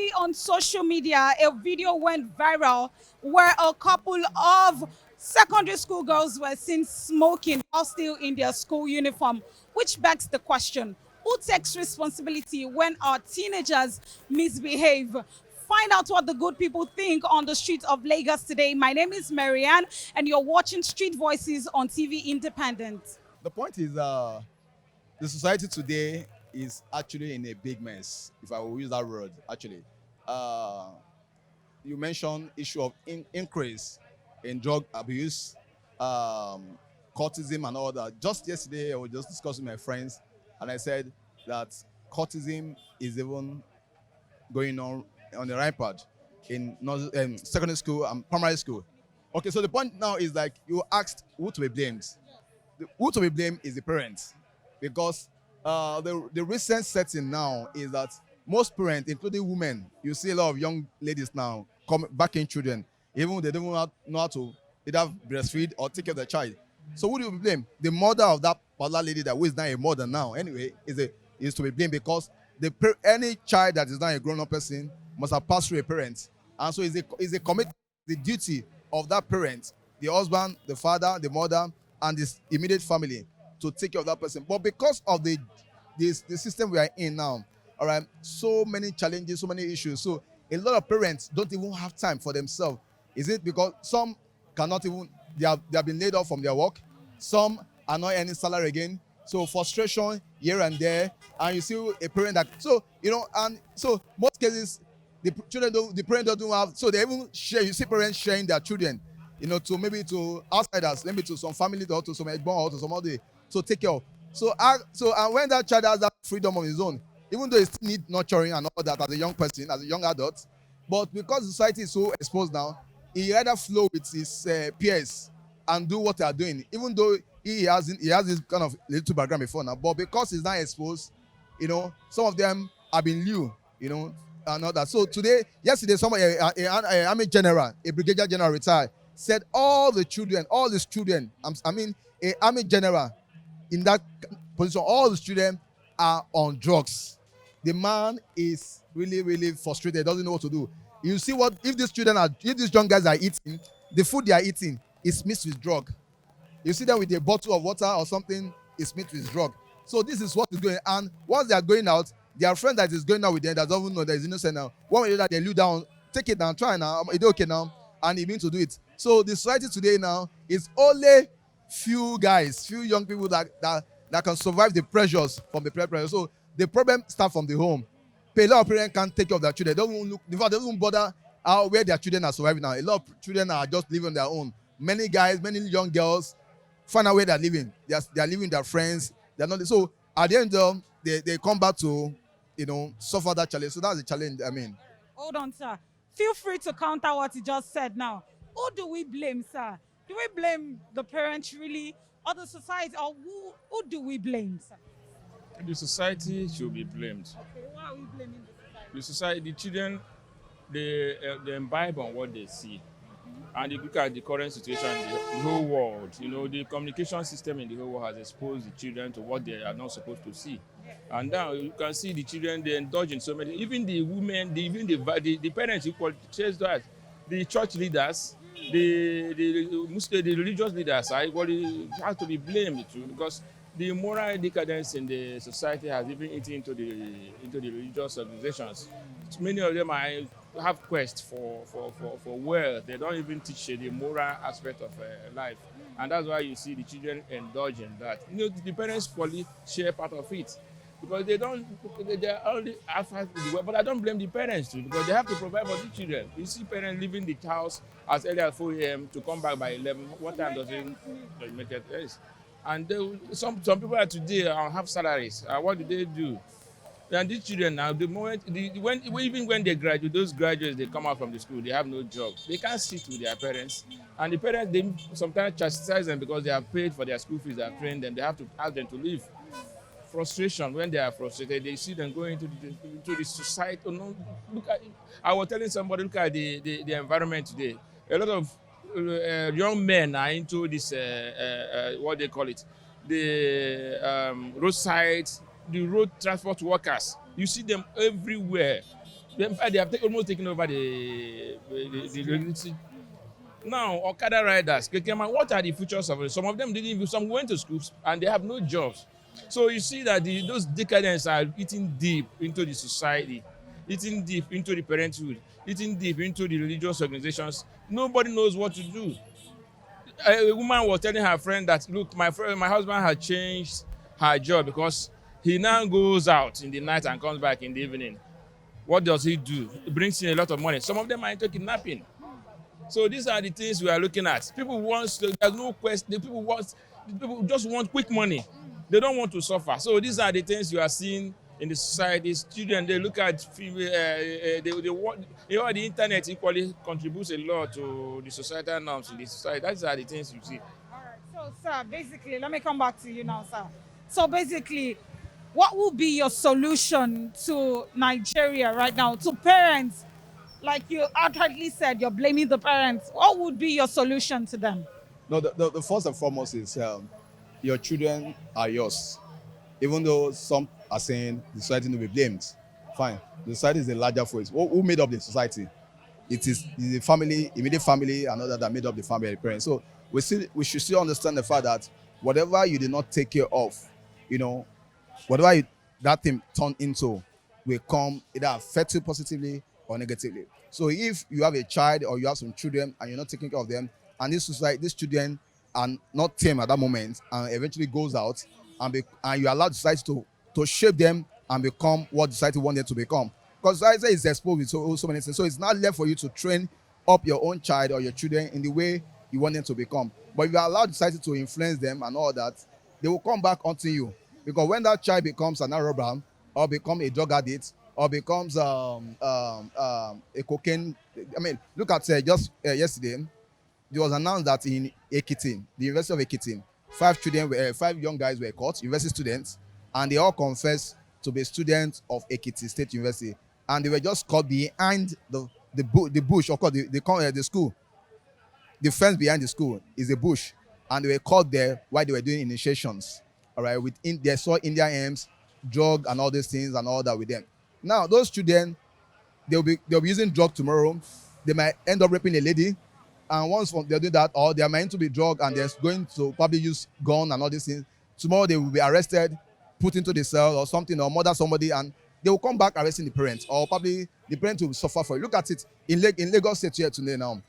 Recently on social media, a video went viral where a couple of secondary school girls were seen smoking while still in their school uniform, which begs the question, who takes responsibility when our teenagers misbehave? Find out what the good people think on the streets of Lagos today. My name is Marianne, and you're watching Street Voices on TV Independent. The point is, the society today is actually in a big mess. If I will use that word, actually, uh, you mentioned issue of increase in drug abuse, um, cultism, and all that. Just yesterday, I was just discussing with my friends, and I said that cultism is even going on the iPad in secondary school and primary school. Okay, so the point now is like you asked who to be blamed. Who to be blamed is the parents, because the recent setting now is that most parents, including women, you see a lot of young ladies now come back in children, even they don't know how to either breastfeed or take care of the child. So who do you blame? The mother of that particular lady that who is now a mother now anyway is to be blamed, because any child that is not a grown-up person must have passed through a parent, and so is a commitment, the duty of that parent, the husband, the father, the mother, and this immediate family to take care of that person. But because of the system we are in now, all right, so many challenges, so many issues. So a lot of parents don't even have time for themselves. Is it because some cannot even they have been laid off from their work? Some are not earning salary again. So frustration here and there, and you see a parent that and so most cases the parent don't have, so they even share. You see parents sharing their children, to maybe to outsiders, maybe to some family or to some born or to some other to take care of. And when that child has that freedom of his own, even though he still need nurturing and all that as a young person, as a young adult, but because society is so exposed now, he rather flow with his peers and do what they are doing, even though he has this kind of little background before now. But because he's not exposed, some of them have been new, and all that. So yesterday, somebody, a army general, a brigadier general retired, said all the students, a army general in that position, all the students are on drugs. The man is really, really frustrated, doesn't know what to do. You see what if these young guys are eating, the food they are eating is mixed with drug. You see them with a bottle of water or something is mixed with drug. So this is what is going. And once they are going out, their friend that is going out with them that doesn't know that is innocent now. One way that they look down, take it down, try now, it's okay now, and he means to do it. So the society today now is only few guys, few young people that can survive the pressures from the peer pressure. So the problem starts from the home. A lot of parents can't take care of their children. They don't even look, in fact, they don't even bother where their children are surviving now. A lot of children are just living on their own. Many guys, many young girls find out where they're living. They're living with their friends. They're not. So at the end of they come back to suffer that challenge. So that's the challenge. Hold on, sir. Feel free to counter what he just said now. Who do we blame, sir? Do we blame the parents really, or the society, or who do we blame, sir? The society should be blamed. Okay, why are we blaming the society? The society, the children, they imbibe on what they see. And you look at the current situation in the whole world, the communication system in the whole world has exposed the children to what they are not supposed to see. And now you can see the children, they indulge in so many, even the women, the parents equally chase that. The church leaders, the Muslim, the religious leaders are equally have to be blamed too, because the moral decadence in the society has even eaten into the religious organizations. Many of them have quest for wealth. They don't even teach the moral aspect of life, and that's why you see the children indulge in that. The parents fully share part of it, because they are only after the work. But I don't blame the parents too, because they have to provide for the children. You see parents leaving the house as early as 4 a.m. to come back by 11. What time does it make it? Yes. And some people are today have salaries. What do they do? And these children now, even when they graduate, those graduates, they come out from the school, they have no job. They can't sit with their parents. And the parents, they sometimes chastise them because they have paid for their school fees, they have trained them, they have to ask them to leave. Frustration, when they are frustrated, they see them going into the society. I was telling somebody, look at the environment today. A lot of young men are into this, what they call it, the roadside, the road transport workers. You see them everywhere. In fact, they have almost taken over the reality. Now, Okada riders, keke man, what are the futures of it? Some of them didn't even, some went to schools and they have no jobs. So you see that those decadents are eating deep into the society, eating deep into the parenthood, eating deep into the religious organizations. Nobody knows what to do. A woman was telling her friend that, look, my husband had changed her job because he now goes out in the night and comes back in the evening. What does he do? He brings in a lot of money. Some of them are into kidnapping. So these are the things we are looking at. People want, there's no question. People just want quick money. They don't want to suffer. So these are the things you are seeing in the society. Students, they look at, they want, the internet equally contributes a lot to the societal norms in the society. Those are the things you see. All right. So, sir, basically, let me come back to you now, sir. So, basically, what will be your solution to Nigeria right now, to parents? Like you outrightly said, you're blaming the parents. What would be your solution to them? No, the first and foremost is your children are yours. Even though some are saying the society will be blamed, fine. The society is the larger force. Who made up the society? It is the family, immediate family, and other that made up the family, the parents. So we should still understand the fact that whatever you did not take care of, you know, whatever that thing turned into will come either affect you positively or negatively. So if you have a child or you have some children and you're not taking care of them, and this society, these children are not tame at that moment, and eventually goes out and you allow society to shape them and become what society wants them to become. Because society is exposed with so many things. So it's not left for you to train up your own child or your children in the way you want them to become. But if you allow society to influence them and all that, they will come back onto you. Because when that child becomes an robber or become a drug addict or becomes a cocaine, I mean, look at just yesterday, it was announced that in Ekiti, the University of Ekiti, five young guys were caught, university students, and they all confessed to be students of Ekiti State University, and they were just caught behind the bush, or called the school. The fence behind the school is a bush, and they were caught there while they were doing initiations. All right, they saw Indian hymns, drug, and all these things and all that with them. Now, those students, they'll be using drug tomorrow. They might end up raping a lady, and once they'll do that, or they are meant to be drug and they're going to probably use gun and all these things. Tomorrow they will be arrested, put into the cell or something, or murder somebody, and they will come back arresting the parents, or probably the parents will suffer for it. Look at it in Lagos State here today now.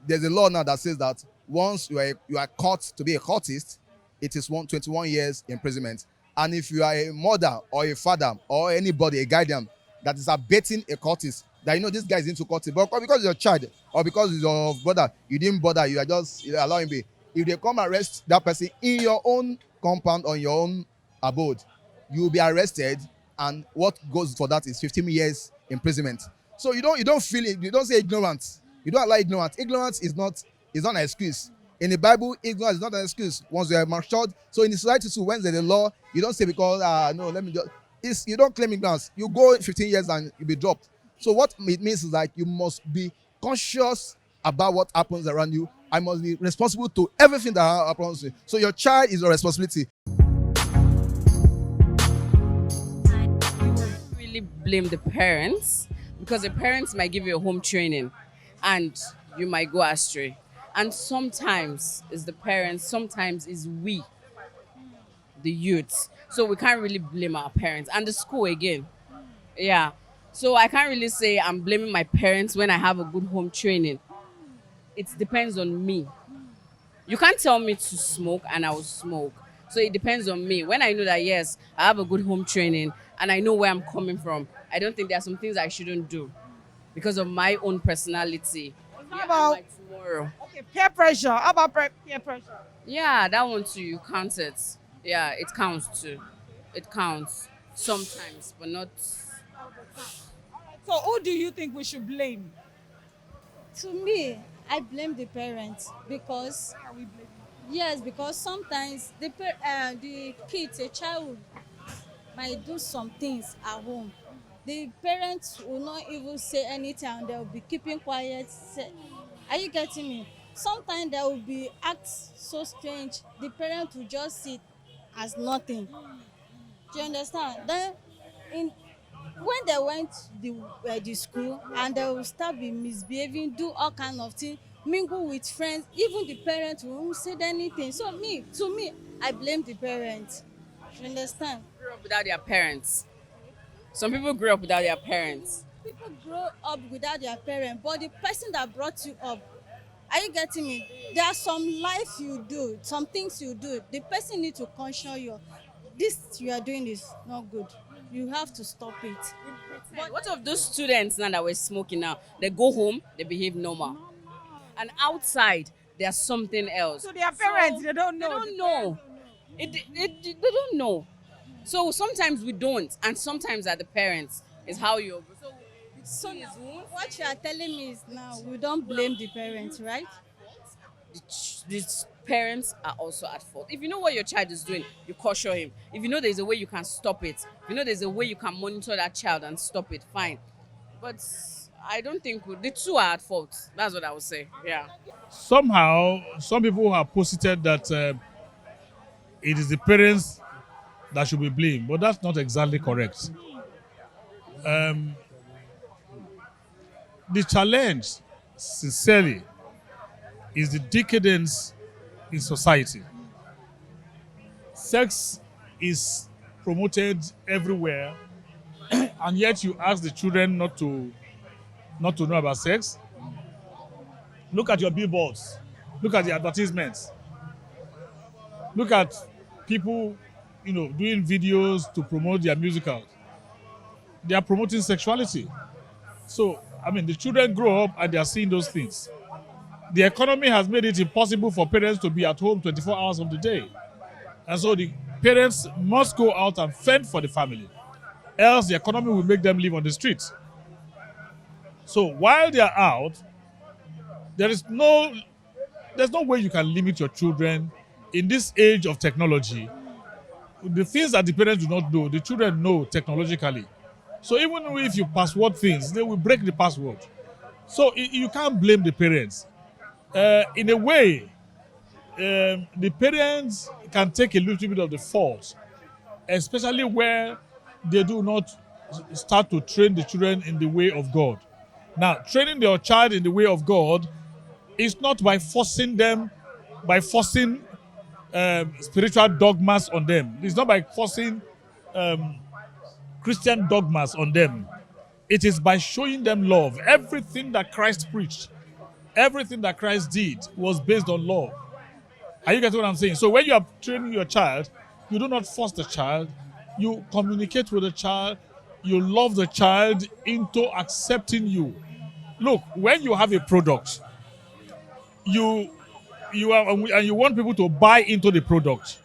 There's a law now that says that once you are caught to be a cultist, it is 21 years imprisonment. And if you are a mother or a father or anybody, a guardian that is abetting a cultist, that this guy is into cultism, but because it's your child or because it's your brother, you didn't bother, you are just allowing me. If they come arrest that person in your own compound or your own abode, you will be arrested, and what goes for that is 15 years imprisonment. So you don't feel it, you don't say ignorant, you don't allow ignorance. Ignorance is not an excuse. In the Bible, ignorance is not an excuse. Once you are matured, so in the society too, when there's a law, you don't say because no, let me just. You don't claim ignorance. You go 15 years and you'll be dropped. So what it means is like you must be conscious about what happens around you. I must be responsible to everything that happens to you. So your child is your responsibility. Really blame the parents, because the parents might give you a home training and you might go astray. And sometimes it's the parents, sometimes it's we, the youths. So we can't really blame our parents and the school again. Yeah. So I can't really say I'm blaming my parents when I have a good home training. It depends on me. You can't tell me to smoke and I will smoke. So it depends on me. When I know that yes, I have a good home training and I know where I'm coming from, I don't think there are some things I shouldn't do because of my own personality. How Yeah, and about my tomorrow. okay, peer pressure? How about peer pressure? Yeah, that one too. You count it. Yeah, it counts too. It counts sometimes, but not. So who do you think we should blame? To me, I blame the parents because Why are we blaming? yes, because sometimes the kids, a child might do some things at home. The parents will not even say anything and they'll be keeping quiet. Are you getting me? Sometimes there will be acts so strange. The parent will just sit as nothing. Do you understand? Then in when they went the school and they will start be misbehaving, do all kind of things, mingle with friends, even the parents won't say anything. So to me, I blame the parents. You understand? Grew up without their parents. Some people grew up without their parents. People grow up without their parents, but the person that brought you up, are you getting me? There are some life you do, some things you do, the person need to caution you, this you are doing is not good, you have to stop it. But What of those students now that were smoking now? They go home, they behave normal. And outside, there's something else. To their parents, they don't They know. don't know. They don't know. So sometimes we don't, and sometimes at the parents is how you. So so now, what you are telling me is now we don't blame the parents, right? these parents are also at fault. If you know what your child is doing, you caution him. If you know there's a way you can stop it, if you know there's a way you can monitor that child and stop it, fine. But I don't think the two are at fault. That's what I would say. Yeah. Somehow, some people have posited that it is the parents that should be blamed, but that's not exactly correct. The challenge, sincerely, is the decadence in society. Sex is promoted everywhere, and yet you ask the children not to know about sex. Look at your billboards. Look at the advertisements. Look at people, doing videos to promote their musicals. They are promoting sexuality. So, the children grow up and they are seeing those things. The economy has made it impossible for parents to be at home 24 hours of the day. And so the parents must go out and fend for the family. Else the economy will make them live on the streets. So while they are out, there's no way you can limit your children in this age of technology. The things that the parents do not know, the children know technologically. So even if you password things, they will break the password. So you can't blame the parents. In a way, the parents can take a little bit of the fault, especially where they do not start to train the children in the way of God. Now, training your child in the way of God is not by forcing spiritual dogmas on them. It's not by forcing Christian dogmas on them. It is by showing them love. Everything that Christ preached, everything that Christ did was based on love. Are you getting what I'm saying? So when you are training your child, you do not force the child. You communicate with the child. You love the child into accepting you. Look, when you have a product, and you want people to buy into the product,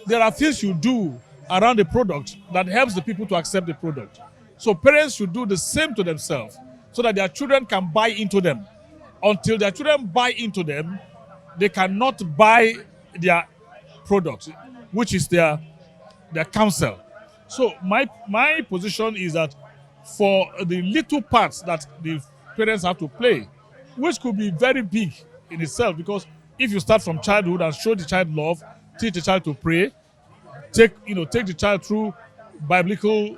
there are things you do around the product that helps the people to accept the product. So parents should do the same to themselves so that their children can buy into them. Until their children buy into them, they cannot buy their product, which is their counsel. So my position is that for the little parts that the parents have to play, which could be very big in itself, because if you start from childhood and show the child love, teach the child to pray, take the child through biblical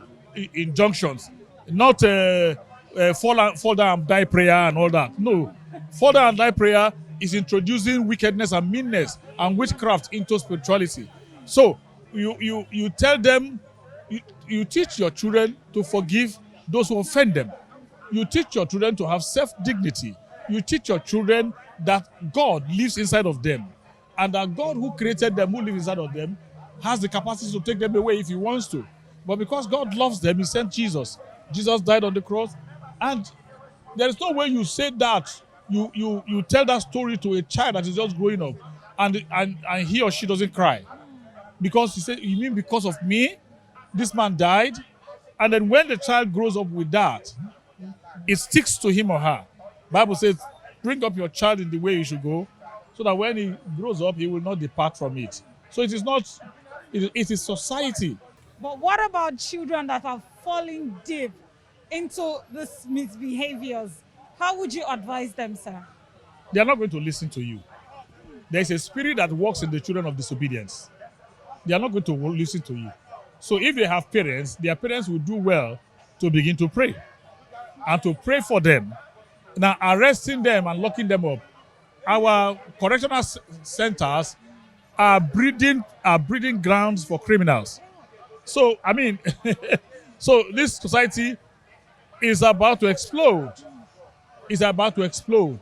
injunctions, not fall down and die prayer and all that. No, fall down and die prayer is introducing wickedness and meanness and witchcraft into spirituality. So you tell them, you teach your children to forgive those who offend them. You teach your children to have self-dignity. You teach your children that God lives inside of them, and that God who created them, who lives inside of them, has the capacity to take them away if he wants to. But because God loves them, he sent Jesus. Jesus died on the cross. And there is no way you say that, you tell that story to a child that is just growing up, and he or she doesn't cry. Because you say, you mean because of me, this man died? And then when the child grows up with that, it sticks to him or her. Bible says, bring up your child in the way he should go, so that when he grows up, he will not depart from it. So it is not, it is society. But what about children that are falling deep into these misbehaviors? How would you advise them, sir? They are not going to listen to you. There is a spirit that works in the children of disobedience. They are not going to listen to you. So if they have parents, their parents will do well to begin to pray and to pray for them. Now, arresting them and locking them up. Our correctional centers are breeding grounds for criminals. So, I mean, so this society is about to explode. It's about to explode.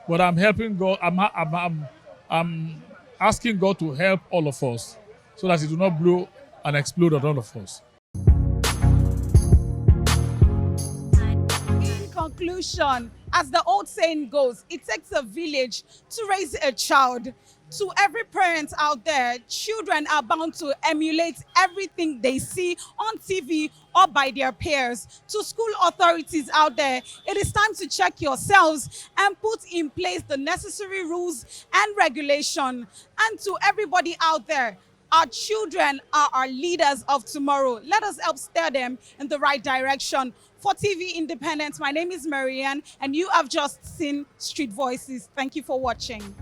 But I'm helping God. I'm asking God to help all of us so that it do not blow and explode on all of us. In conclusion, as the old saying goes, it takes a village to raise a child. To every parent out there, children are bound to emulate everything they see on TV or by their peers. To school authorities out there, it is time to check yourselves and put in place the necessary rules and regulation. And to everybody out there, our children are our leaders of tomorrow. Let us help steer them in the right direction. For TV Independence, my name is Marianne, and you have just seen Street Voices. Thank you for watching.